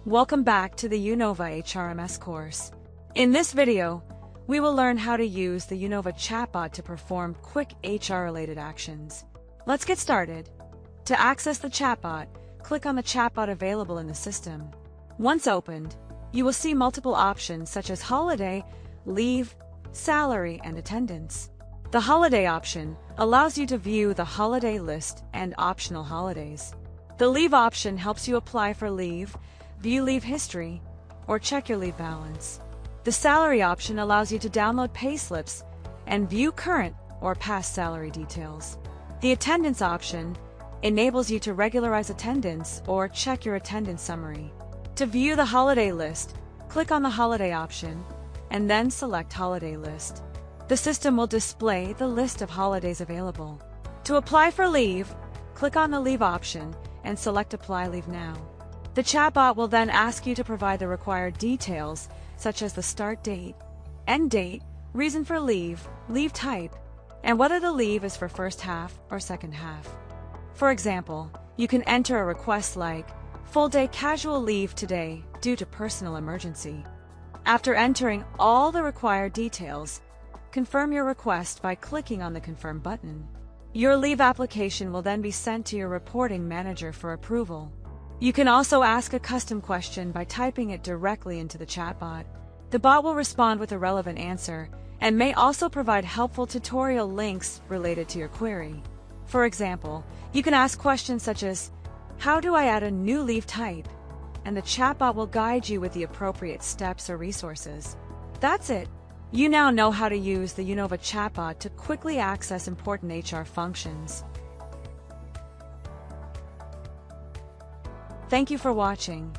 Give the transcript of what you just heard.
Welcome back to the uKnowva HRMS course. In this video, we will learn how to use the uKnowva Chatbot to perform quick HR-related actions. Let's get started. To access the chatbot, click on the chatbot available in the system. Once opened, you will see multiple options such as holiday, leave, salary, and attendance. The holiday option allows you to view the holiday list and optional holidays. The leave option helps you apply for leave, view leave history, or check your leave balance. The salary option allows you to download payslips and view current or past salary details. The attendance option enables you to regularize attendance or check your attendance summary. To view the holiday list, click on the holiday option and then select Holiday List. The system will display the list of holidays available. To apply for leave, click on the Leave option and select Apply Leave Now. The chatbot will then ask you to provide the required details such as the start date, end date, reason for leave, leave type, and whether the leave is for first half or second half. For example, you can enter a request like full-day casual leave today due to personal emergency. After entering all the required details, confirm your request by clicking on the Confirm button. Your leave application will then be sent to your reporting manager for approval. You can also ask a custom question by typing it directly into the chatbot. The bot will respond with a relevant answer and may also provide helpful tutorial links related to your query. For example, you can ask questions such as, "How do I add a new leave type?" and the chatbot will guide you with the appropriate steps or resources. That's it. You now know how to use the uKnowva Chatbot to quickly access important HR functions. Thank you for watching.